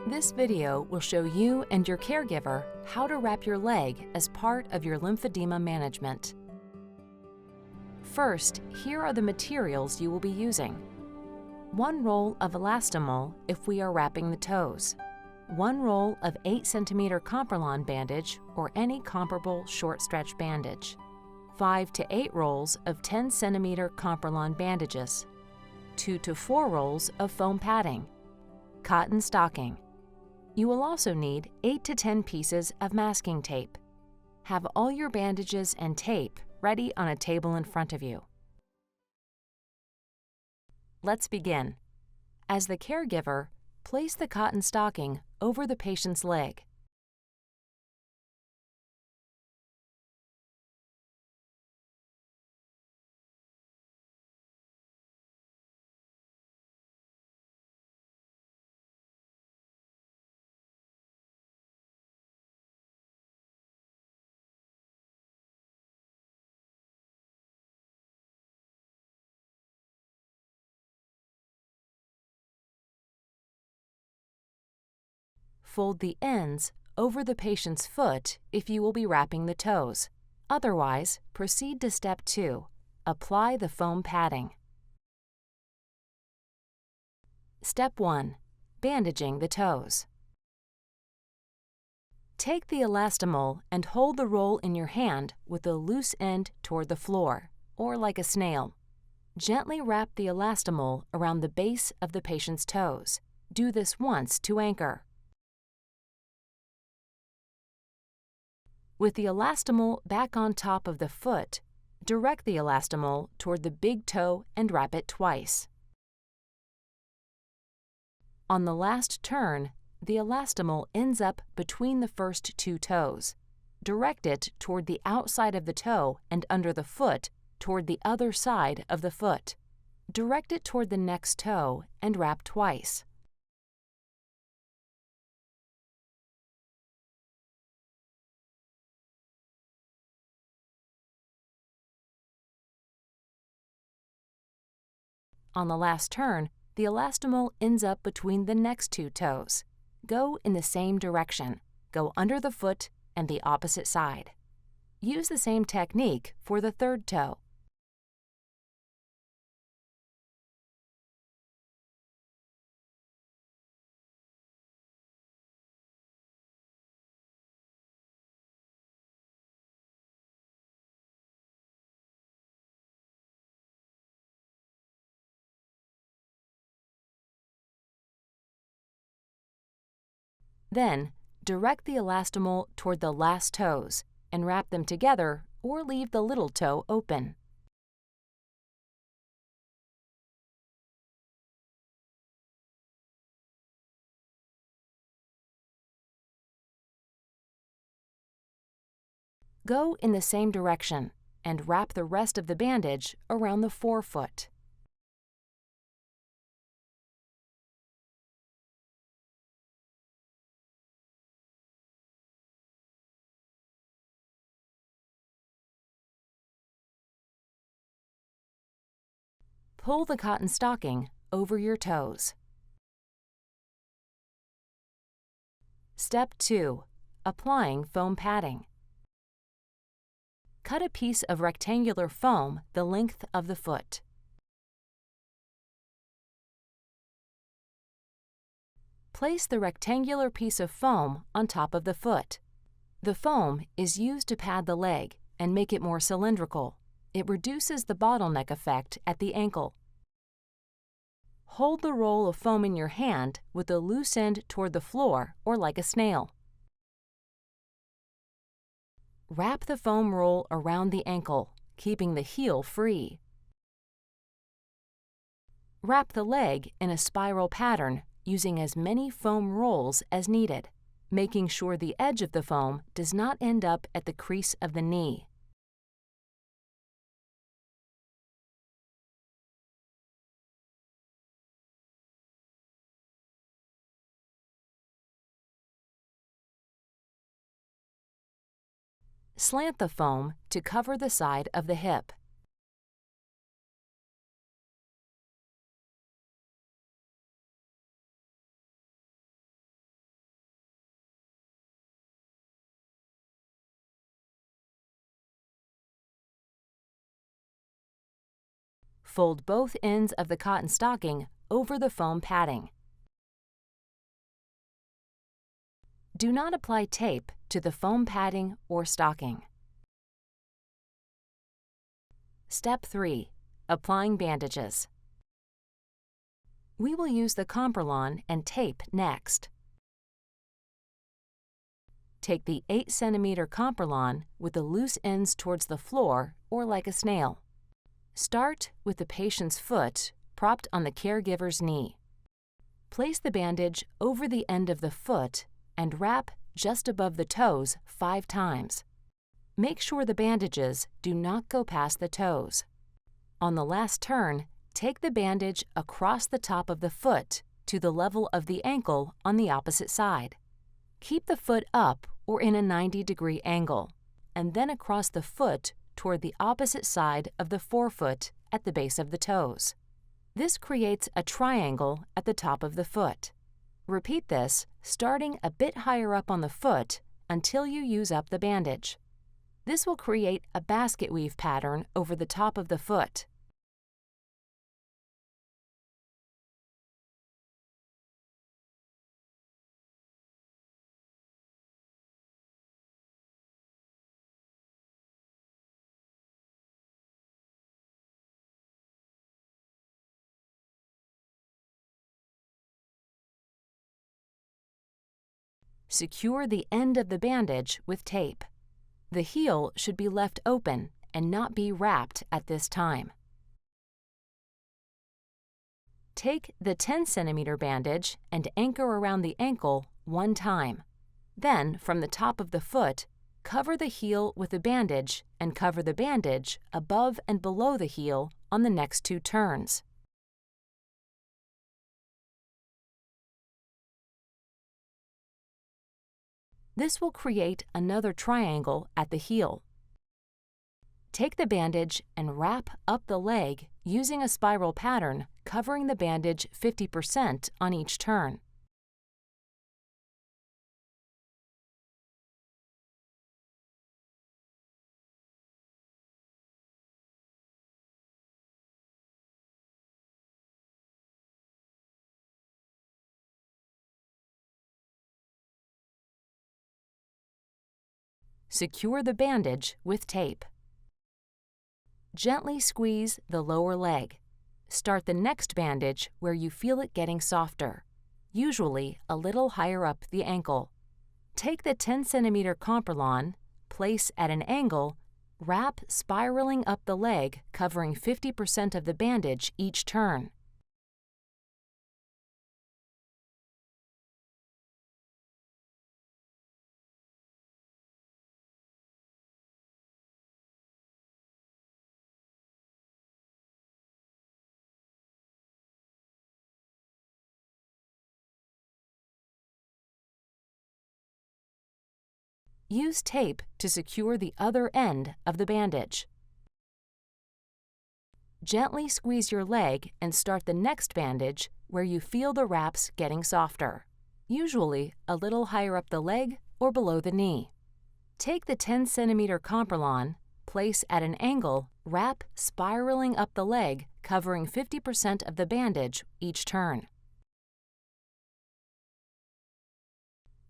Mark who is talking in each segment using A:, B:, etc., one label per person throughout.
A: This video will show you and your caregiver how to wrap your leg as part of your lymphedema management. First, here are the materials you will be using. 1 roll of elastomol if we are wrapping the toes. 1 roll of 8 cm Comperlon bandage or any comparable short stretch bandage. 5 to 8 rolls of 10 cm Comperlon bandages. 2 to 4 rolls of foam padding. Cotton stocking. You will also need 8 to 10 pieces of masking tape. Have all your bandages and tape ready on a table in front of you. Let's begin. As the caregiver, place the cotton stocking over the patient's leg. Fold the ends over the patient's foot if you will be wrapping the toes. Otherwise, proceed to step 2. Apply the foam padding. Step 1. Bandaging the toes. Take the elastomol and hold the roll in your hand with the loose end toward the floor, or like a snail. Gently wrap the elastomol around the base of the patient's toes. Do this once to anchor. With the elastomol back on top of the foot, direct the elastomol toward the big toe and wrap it twice. On the last turn, the elastomol ends up between the first 2 toes. Direct it toward the outside of the toe and under the foot toward the other side of the foot. Direct it toward the next toe and wrap twice. On the last turn, the elastomol ends up between the next 2 toes. Go in the same direction. Go under the foot and the opposite side. Use the same technique for the 3rd toe. Then, direct the elastomol toward the last toes and wrap them together or leave the little toe open. Go in the same direction and wrap the rest of the bandage around the forefoot. Pull the cotton stocking over your toes. Step 2. Applying foam padding. Cut a piece of rectangular foam the length of the foot. Place the rectangular piece of foam on top of the foot. The foam is used to pad the leg and make it more cylindrical. It reduces the bottleneck effect at the ankle. Hold the roll of foam in your hand with the loose end toward the floor or like a snail. Wrap the foam roll around the ankle, keeping the heel free. Wrap the leg in a spiral pattern using as many foam rolls as needed, making sure the edge of the foam does not end up at the crease of the knee. Slant the foam to cover the side of the hip. Fold both ends of the cotton stocking over the foam padding. Do not apply tape to the foam padding or stocking. Step 3. Applying bandages. We will use the Comprelon and tape next. Take the 8 cm Comprelon with the loose ends towards the floor or like a snail. Start with the patient's foot propped on the caregiver's knee. Place the bandage over the end of the foot and wrap just above the toes 5 times. Make sure the bandages do not go past the toes. On the last turn, take the bandage across the top of the foot to the level of the ankle on the opposite side. Keep the foot up or in a 90-degree angle, and then across the foot toward the opposite side of the forefoot at the base of the toes. This creates a triangle at the top of the foot. Repeat this, starting a bit higher up on the foot until you use up the bandage. This will create a basket weave pattern over the top of the foot. Secure the end of the bandage with tape. The heel should be left open and not be wrapped at this time. Take the 10 cm bandage and anchor around the ankle 1 time. Then, from the top of the foot, cover the heel with the bandage and cover the bandage above and below the heel on the next 2 turns. This will create another triangle at the heel. Take the bandage and wrap up the leg using a spiral pattern, covering the bandage 50% on each turn. Secure the bandage with tape. Gently squeeze the lower leg. Start the next bandage where you feel it getting softer, usually a little higher up the ankle. Take the 10 cm Comprelon, place at an angle, wrap spiraling up the leg, covering 50% of the bandage each turn. Use tape to secure the other end of the bandage. Gently squeeze your leg and start the next bandage where you feel the wraps getting softer, usually a little higher up the leg or below the knee. Take the 10 cm Comprelon, place at an angle, wrap spiraling up the leg, covering 50% of the bandage each turn.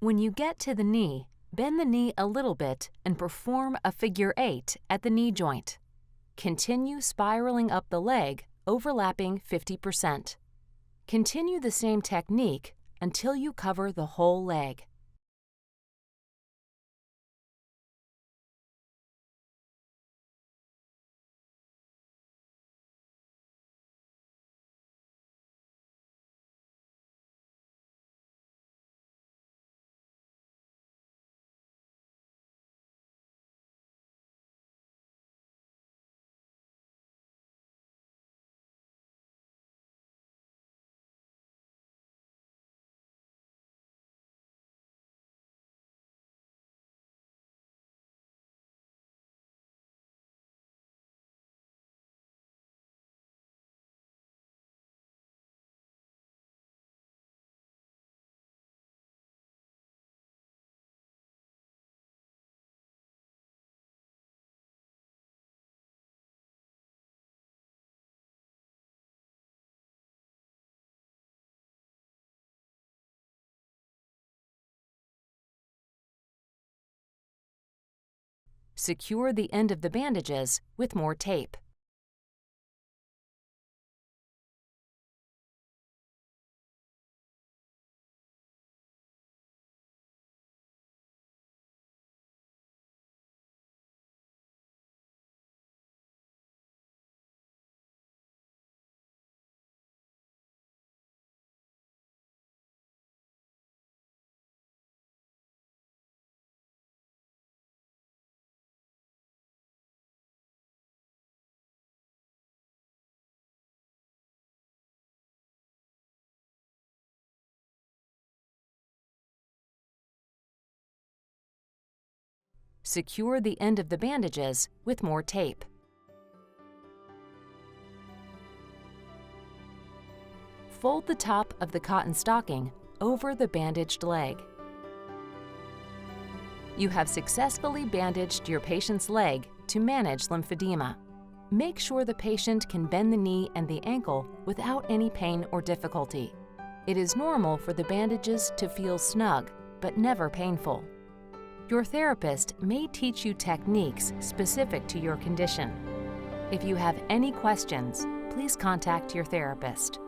A: When you get to the knee, bend the knee a little bit and perform a figure 8 at the knee joint. Continue spiraling up the leg, overlapping 50%. Continue the same technique until you cover the whole leg. Secure the end of the bandages with more tape. Secure the end of the bandages with more tape. Fold the top of the cotton stocking over the bandaged leg. You have successfully bandaged your patient's leg to manage lymphedema. Make sure the patient can bend the knee and the ankle without any pain or difficulty. It is normal for the bandages to feel snug, but never painful. Your therapist may teach you techniques specific to your condition. If you have any questions, please contact your therapist.